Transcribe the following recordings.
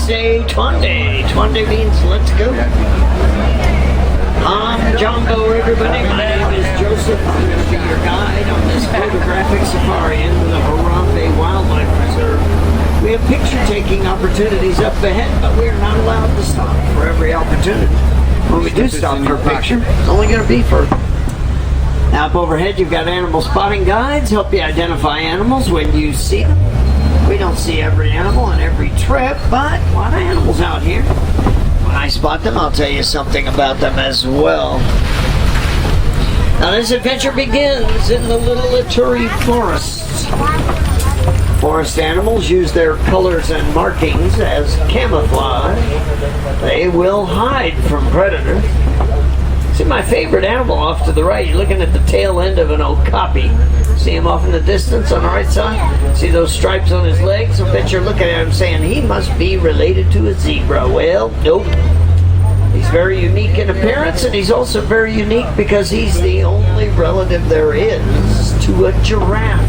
say Twande. Twande means let's go. I'm Jumbo, everybody. My name is Joseph. I'm going to be your guide on this photographic safari into the Harambe Wildlife Reserve. We have picture-taking opportunities up ahead, but we are not allowed to stop for every opportunity. When we do stop for a picture, it's only going to be for... Now up overhead, you've got animal spotting guides, help you identify animals when you see them. We don't see every animal on every trip, but a lot of animals out here. When I spot them, I'll tell you something about them as well. Now this adventure begins in the Little Ituri Forests. Forest animals use their colors and markings as camouflage. They will hide from predators. See my favorite animal off to the right. You're looking at the tail end of an okapi. See him off in the distance on the right side? See those stripes on his legs? I bet you're looking at him saying he must be related to a zebra. Well, nope. He's very unique in appearance, and he's also very unique because he's the only relative there is to a giraffe.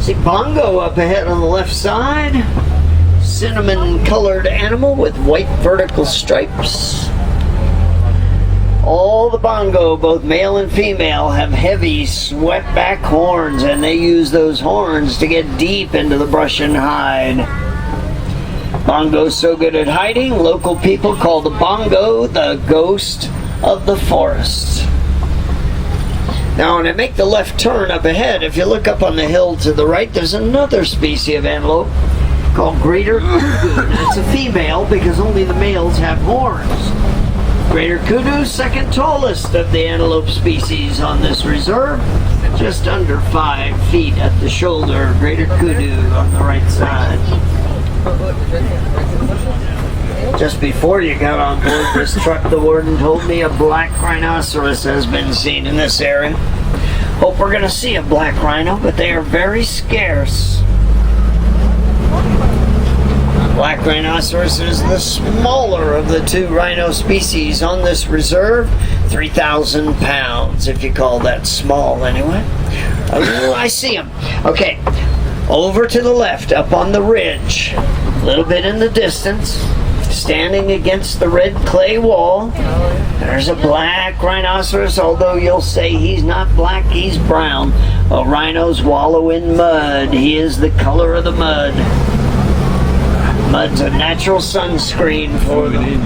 See bongo up ahead on the left side. Cinnamon-colored animal with white vertical stripes. All the bongo, both male and female, have heavy swept-back horns, and they use those horns to get deep into the brush and hide. Bongo's so good at hiding, local people call the bongo the ghost of the forest. Now, when I make the left turn up ahead, if you look up on the hill to the right, there's another species of antelope called greater kudu. It's a female because only the males have horns. Greater kudu, second tallest of the antelope species on this reserve, just under 5 feet at the shoulder. Greater kudu on the right side. Just before you got on board this truck, the warden told me a black rhinoceros has been seen in this area. Hope we're going to see a black rhino, but they are very scarce. Black rhinoceros is the smaller of the 2 rhino species on this reserve. 3,000 pounds, if you call that small anyway. Oh, I see them. Okay, over to the left, up on the ridge, a little bit in the distance, standing against the red clay wall, there's a black rhinoceros, although you'll say he's not black, he's brown. Well, rhinos wallow in mud. He is the color of the mud. Mud's a natural sunscreen for them.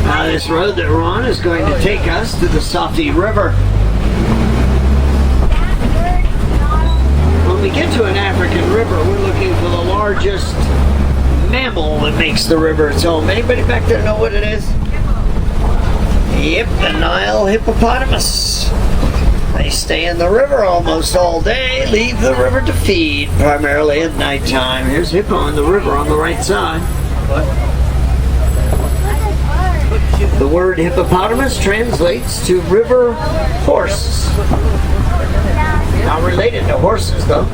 Now this road that we're on is going to take us to the Safi River. When we get to an African river, we're looking for the largest mammal that makes the river its home. Anybody back there know what it is? Yep, the Nile hippopotamus. They stay in the river almost all day, leave the river to feed, primarily at nighttime. Here's hippo in the river on the right side. The word hippopotamus translates to river horse. Not related to horses, though.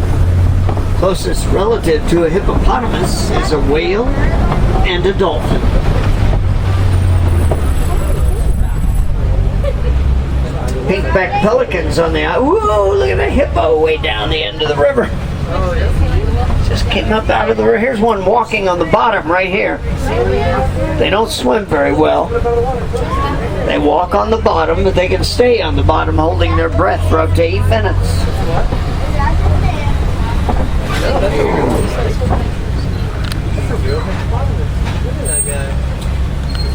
Closest relative to a hippopotamus is a whale and a dolphin. Pink-backed pelicans on the island. Whoa, look at a hippo way down the end of the river. Just came up out of the river. Here's one walking on the bottom right here. They don't swim very well. They walk on the bottom, but they can stay on the bottom holding their breath for up to 8 minutes.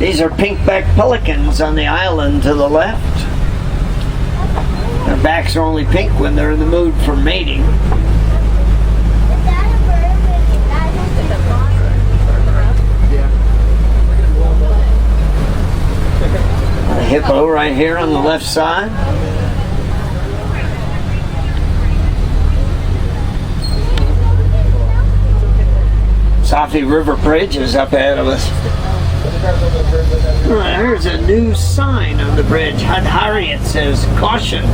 These are pink-backed pelicans on the island to the left. Their backs are only pink when they're in the mood for mating. The hippo right here on the left side. Safi River Bridge is up ahead of us. Here's a new sign on the bridge. Hadhari, it says, caution,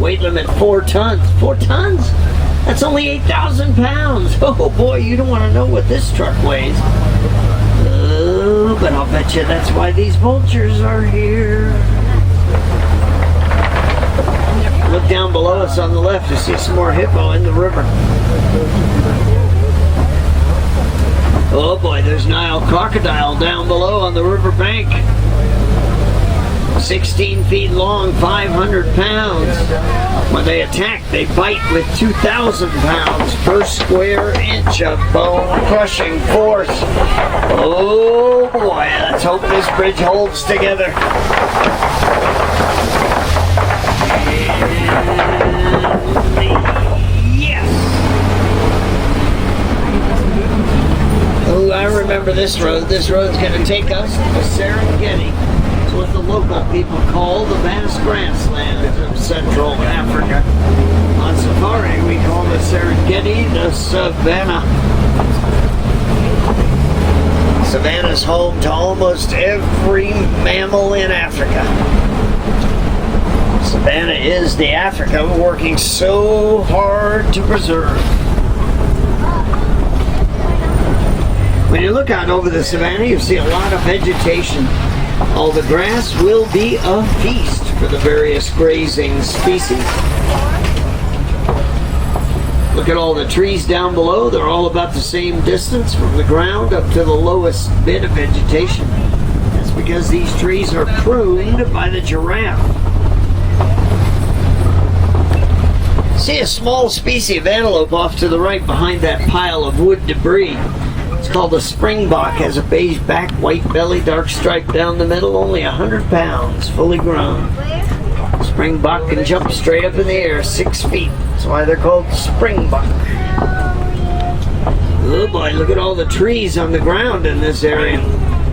weight limit 4 tons. 4 tons? That's only 8,000 pounds. Oh boy, you don't want to know what this truck weighs. but I'll bet you that's why these vultures are here. Look down below us on the left to see some more hippo in the river. Oh boy, there's Nile crocodile down below on the river bank. 16 feet long, 500 pounds. When they attack, they bite with 2,000 pounds per square inch of bone-crushing force. Oh boy, let's hope this bridge holds together. Yes! Oh, I remember this road. This road's going to take us to Serengeti. It's what the local people call the vast grasslands of Central Africa. On safari, we call the Serengeti the savannah. Savannah's home to almost every mammal in Africa. Savannah is the Africa we're working so hard to preserve. When you look out over the savannah, you see a lot of vegetation. All the grass will be a feast for the various grazing species. Look at all the trees down below. They're all about the same distance from the ground up to the lowest bit of vegetation. That's because these trees are pruned by the giraffe. See a small species of antelope off to the right behind that pile of wood debris. It's called a springbok, has a beige back, white belly, dark stripe down the middle, only 100 pounds, fully grown. Springbok can jump straight up in the air, 6 feet. That's why they're called springbok. Oh boy, look at all the trees on the ground in this area.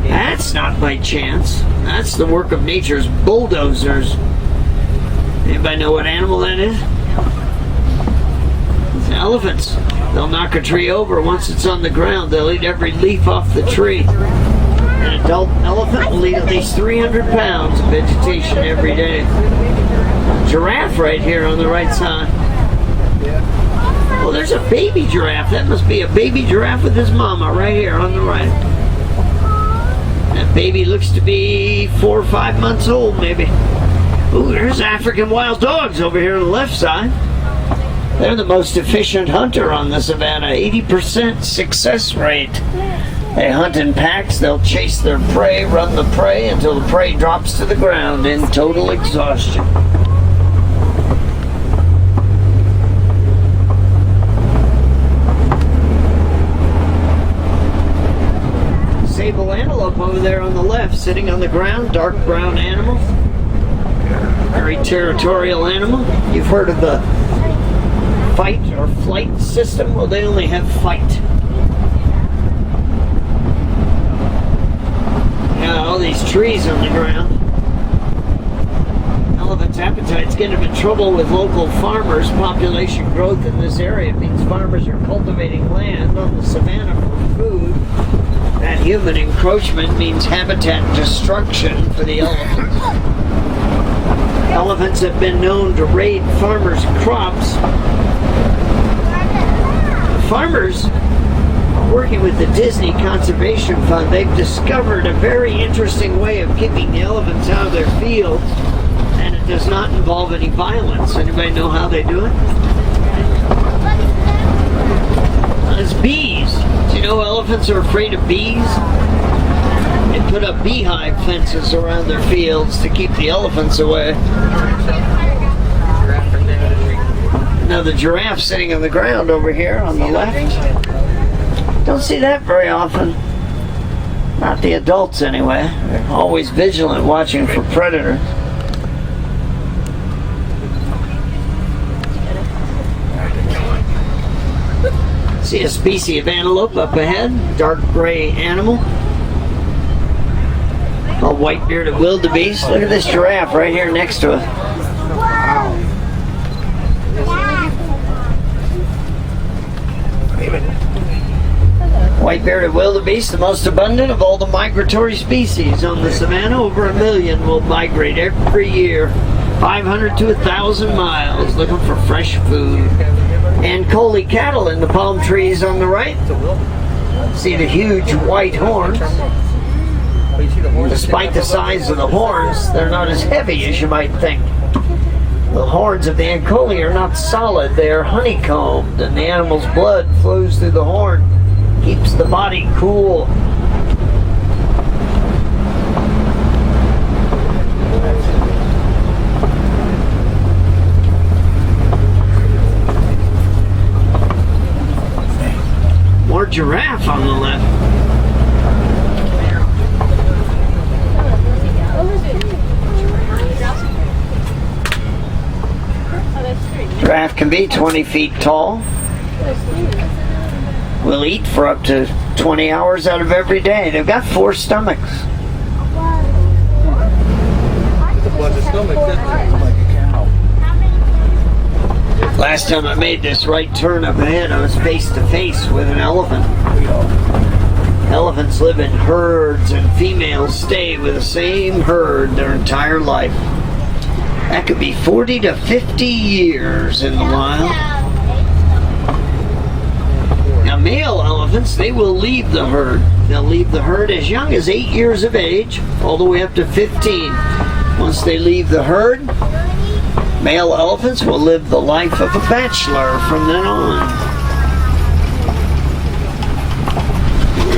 That's not by chance. That's the work of nature's bulldozers. Anybody know what animal that is? It's elephants. They'll knock a tree over. Once it's on the ground, they'll eat every leaf off the tree. An adult elephant will eat at least 300 pounds of vegetation every day. Giraffe right here on the right side. Well, there's a baby giraffe. That must be a baby giraffe with his mama right here on the right. That baby looks to be 4 or 5 months old, maybe. Ooh, there's African wild dogs over here on the left side. They're the most efficient hunter on the savannah, 80% success rate. They hunt in packs, they'll chase their prey, run the prey until the prey drops to the ground in total exhaustion. Sable antelope over there on the left, sitting on the ground, dark brown animal. Very territorial animal. You've heard of the fight or flight system? Well, they only have fight. Now, all these trees on the ground. Elephant's appetite's getting them in trouble with local farmers. Population growth in this area means farmers are cultivating land on the savannah for food. That human encroachment means habitat destruction for the elephants. Elephants have been known to raid farmers' crops. Farmers, working with the Disney Conservation Fund, they've discovered a very interesting way of keeping the elephants out of their fields, and it does not involve any violence. Anybody know how they do it? It's bees. Do you know elephants are afraid of bees? They put up beehive fences around their fields to keep the elephants away. Now the giraffe sitting on the ground over here on the left. Don't see that very often. Not the adults anyway. They're always vigilant watching for predators. See a species of antelope up ahead, dark gray animal. Called white-bearded wildebeest. Look at this giraffe right here next to it. White-bearded wildebeest, the most abundant of all the migratory species on the savannah. Over 1 million will migrate every year, 500 to 1,000 miles, looking for fresh food. And collie cattle in the palm trees on the right. See the huge white horns. Despite the size of the horns, they're not as heavy as you might think. The horns of the ancole are not solid, they are honeycombed, and the animal's blood flows through the horn, keeps the body cool. More giraffe on the left. Giraffe can be 20 feet tall. Will eat for up to 20 hours out of every day. They've got 4 stomachs. Last time I made this right turn up ahead, I was face to face with an elephant. Elephants live in herds, and females stay with the same herd their entire life. That could be 40 to 50 years in the wild. Now, male elephants, they will leave the herd. They'll leave the herd as young as 8 years of age, all the way up to 15. Once they leave the herd, male elephants will live the life of a bachelor from then on.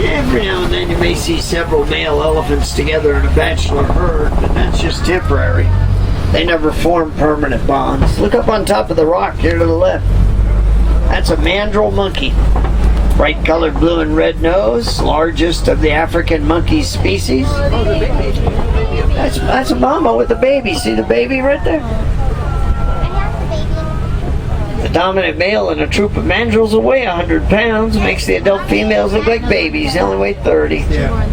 Every now and then you may see several male elephants together in a bachelor herd, but that's just temporary. They never form permanent bonds. Look up on top of the rock here to the left. That's a mandrill monkey. Bright colored blue and red nose, largest of the African monkey species. That's a mama with a baby. See the baby right there? The dominant male in a troop of mandrills will weigh 100 pounds. Makes the adult females look like babies. They only weigh 30. Yeah.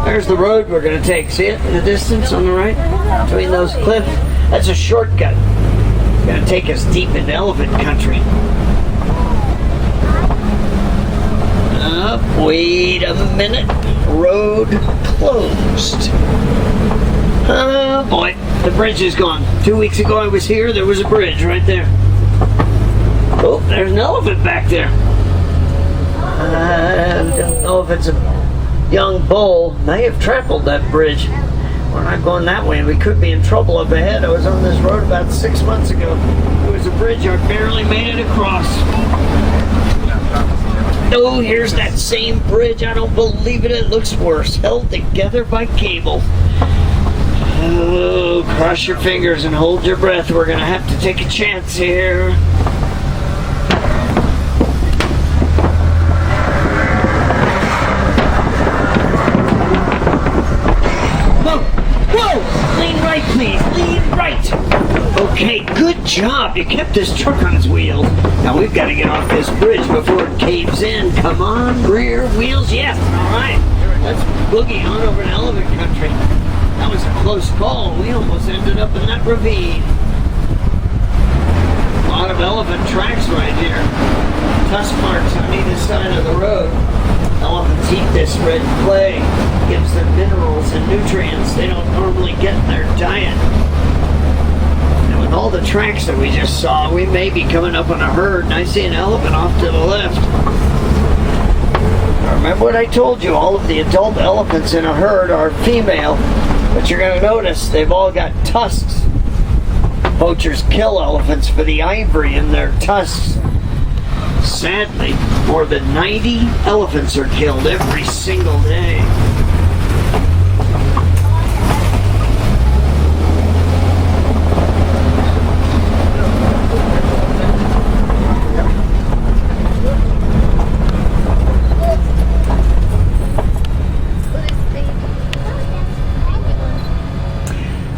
There's the road we're going to take. See it in the distance on the right? Between those cliffs? That's a shortcut. It's going to take us deep into elephant country. Wait a minute. Road closed. Oh boy, the bridge is gone. 2 weeks ago I was here, there was a bridge right there. Oh, there's an elephant back there. I don't know if it's a young bull. May have trampled that bridge. We're not going that way. We could be in trouble up ahead. I was on this road about 6 months ago. There was a bridge. I barely made it across. Oh, here's that same bridge. I don't believe it. It looks worse. Held together by cable. Oh, cross your fingers and hold your breath. We're going to have to take a chance here. Lean right, please. Lean right. Okay, good job. You kept this truck on its wheels. Now we've got to get off this bridge before it caves in. Come on, rear wheels. Yes. All right. Let's boogie on over to elephant country. That was a close call. We almost ended up in that ravine. A lot of elephant tracks right here. Tusk marks on either side of the road. Elephants eat this red clay. Gives them minerals and nutrients they don't normally get in their diet. And with all the tracks that we just saw, we may be coming up on a herd, and I see an elephant off to the left. Now remember what I told you, all of the adult elephants in a herd are female, but you're going to notice they've all got tusks. Poachers kill elephants for the ivory in their tusks. Sadly, more than 90 elephants are killed every single day.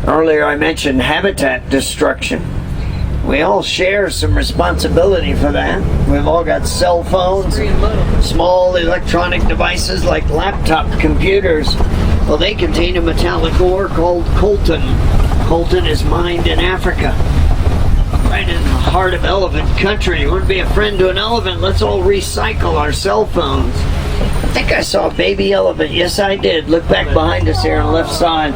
Earlier I mentioned habitat destruction. We all share some responsibility for that. We've all got cell phones, small electronic devices like laptop computers. Well, they contain a metallic ore called coltan. Coltan is mined in Africa, right in the heart of elephant country. You want to be a friend to an elephant? Let's all recycle our cell phones. I think I saw a baby elephant. Yes, I did. Look back behind us here on the left side.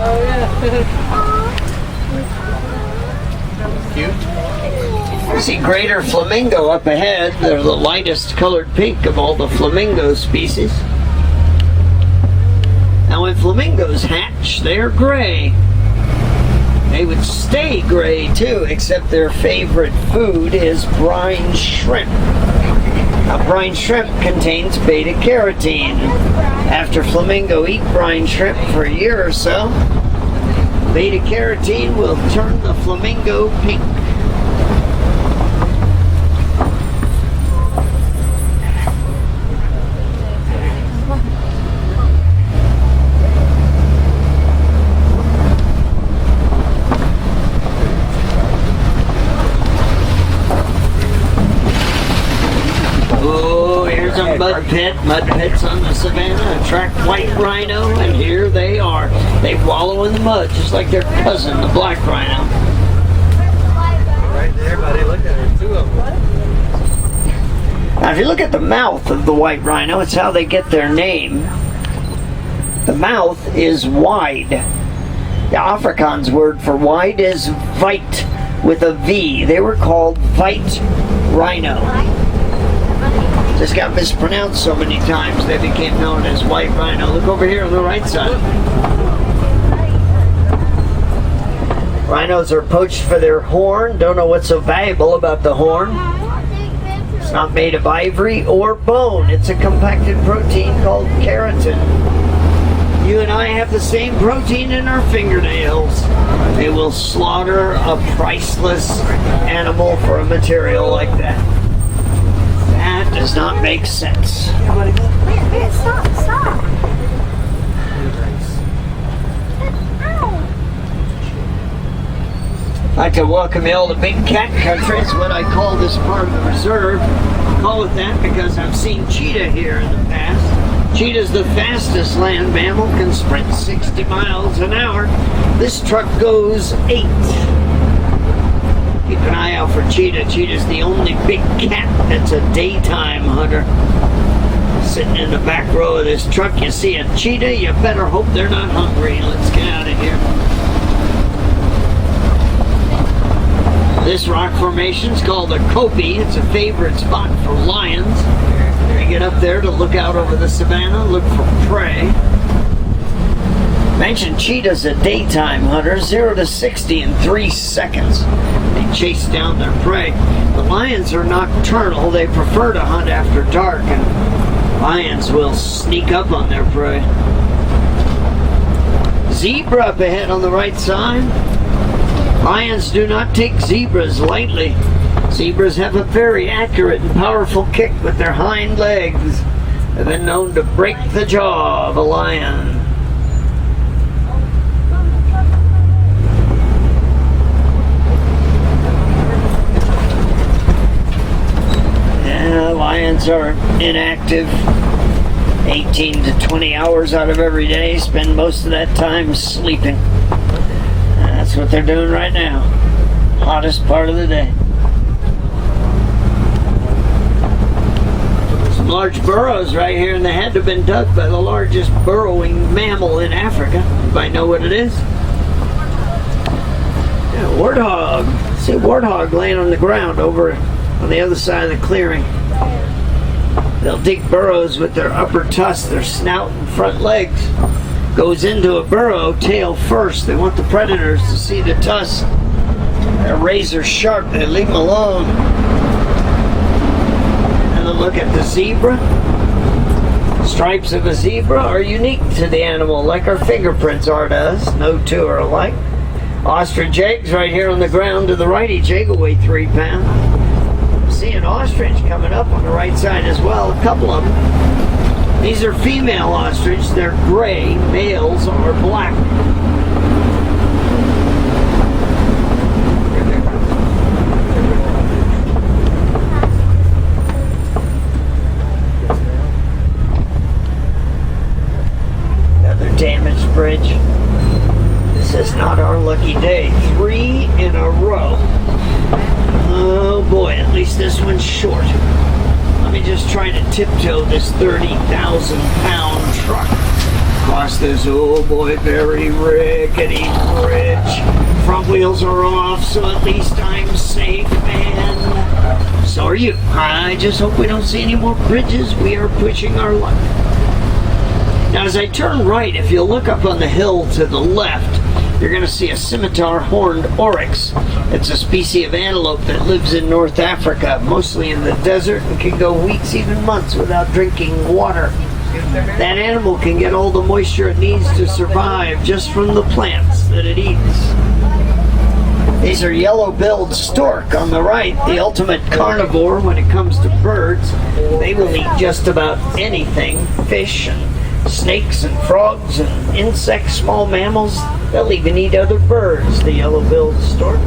Cute. See greater flamingo up ahead. They're the lightest colored pink of all the flamingo species. Now when flamingos hatch, they're gray. They would stay gray too, except their favorite food is brine shrimp. Now brine shrimp contains beta carotene. After flamingo eat brine shrimp for a year or so, beta carotene will turn the flamingo pink. Mud pits on the savannah attract white rhino, and here they are. They wallow in the mud just like their cousin, the black rhino. Right there, buddy. Look at her. Two of them. Now, if you look at the mouth of the white rhino, it's how they get their name. The mouth is wide. The Afrikaans word for wide is weit with a V. They were called white rhino. Just got mispronounced so many times they became known as white rhino. Look over here on the right side. Rhinos are poached for their horn. Don't know what's so valuable about the horn. It's not made of ivory or bone. It's a compacted protein called keratin. You and I have the same protein in our fingernails. They will slaughter a priceless animal for a material like that. That does not make sense. Wait, stop. I'd like to welcome you all to Big Cat Country. It's what I call this part of the reserve. I call it that because I've seen cheetah here in the past. Cheetah's the fastest land mammal, can sprint 60 miles an hour. This truck goes 8. Keep an eye out for cheetah. Cheetah's the only big cat that's a daytime hunter. Sitting in the back row of this truck, you see a cheetah, you better hope they're not hungry. Let's get out of here. This rock formation is called a kopie. It's a favorite spot for lions. They get up there to look out over the savannah, look for prey. Mentioned cheetah's a daytime hunter, 0 to 60 in 3 seconds. They chase down their prey. The lions are nocturnal. They prefer to hunt after dark, and lions will sneak up on their prey. Zebra up ahead on the right side. Lions do not take zebras lightly. Zebras have a very accurate and powerful kick with their hind legs. They've been known to break the jaw of a lion. Lions are inactive 18 to 20 hours out of every day, spend most of that time sleeping. That's what they're doing right now. Hottest part of the day. Some large burrows right here, and they had to have been dug by the largest burrowing mammal in Africa. Anybody know what it is? Yeah, warthog. See a warthog laying on the ground over on the other side of the clearing. They'll dig burrows with their upper tusks, their snout and front legs. Goes into a burrow tail first. They want the predators to see the tusks. They're razor sharp. They leave them alone. And then look at the zebra. Stripes of a zebra are unique to the animal, like our fingerprints are to us. No two are alike. Ostrich eggs right here on the ground to the right. Each egg will weigh 3 pounds. See an ostrich coming up on the right side as well, a couple of them. These are female ostrich, they're gray, males are black. Another damaged bridge. This is not our lucky day. 3 in a row. Oh boy, at least this one's short. Let me just try to tiptoe this 30,000 pound truck across this, oh boy, very rickety bridge. Front wheels are off, so at least I'm safe, man. So are you. I just hope we don't see any more bridges. We are pushing our luck. Now as I turn right, if you look up on the hill to the left, you're going to see a scimitar horned oryx. It's a species of antelope that lives in North Africa, mostly in the desert, and can go weeks, even months without drinking water. That animal can get all the moisture it needs to survive just from the plants that it eats. These are yellow-billed stork on the right, the ultimate carnivore when it comes to birds. They will eat just about anything, fish and snakes and frogs and insects, small mammals. They'll even eat other birds, the yellow-billed stork.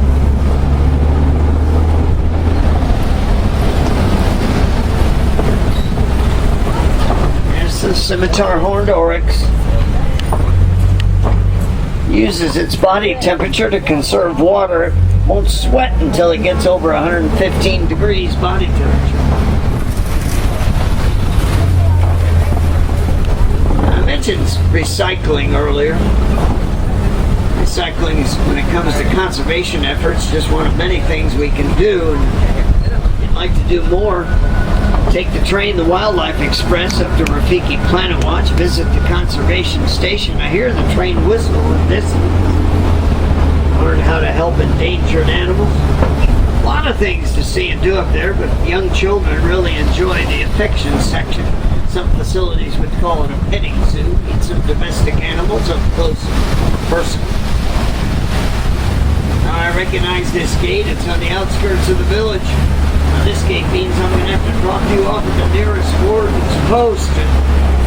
There's the scimitar horned oryx. Uses its body temperature to conserve water. It won't sweat until it gets over 115 degrees body temperature. I mentioned recycling earlier. Recycling is, when it comes to conservation efforts, just one of many things we can do. And you'd like to do more. Take the train, the Wildlife Express, up to Rafiki Planet Watch. Visit the conservation station. I hear the train whistle in this. Learn how to help endangered animals. A lot of things to see and do up there, but young children really enjoy the affection section. Some facilities would call it a petting zoo. Meet some domestic animals up close and personal. Now I recognize this gate. It's on the outskirts of the village. Now this gate means I'm going to have to drop you off at the nearest warden's post. And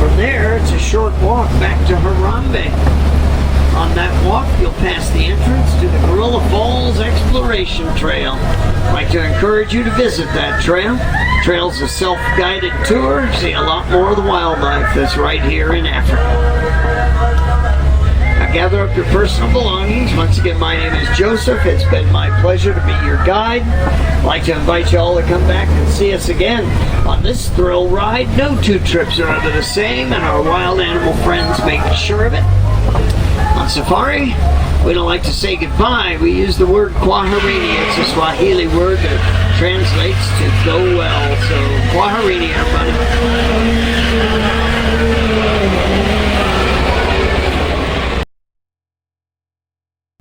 from there, it's a short walk back to Harambe. On that walk, you'll pass the entrance to the Gorilla Falls Exploration Trail. I'd like to encourage you to visit that trail. The trail's a self-guided tour. See a lot more of the wildlife that's right here in Africa. Now gather up your personal belongings. Once again, my name is Joseph. It's been my pleasure to be your guide. I'd like to invite you all to come back and see us again on this thrill ride. No two trips are ever the same, and our wild animal friends make sure of it. On safari, we don't like to say goodbye. We use the word kwaherini. It's a Swahili word that translates to go well. So kwaherini, everybody.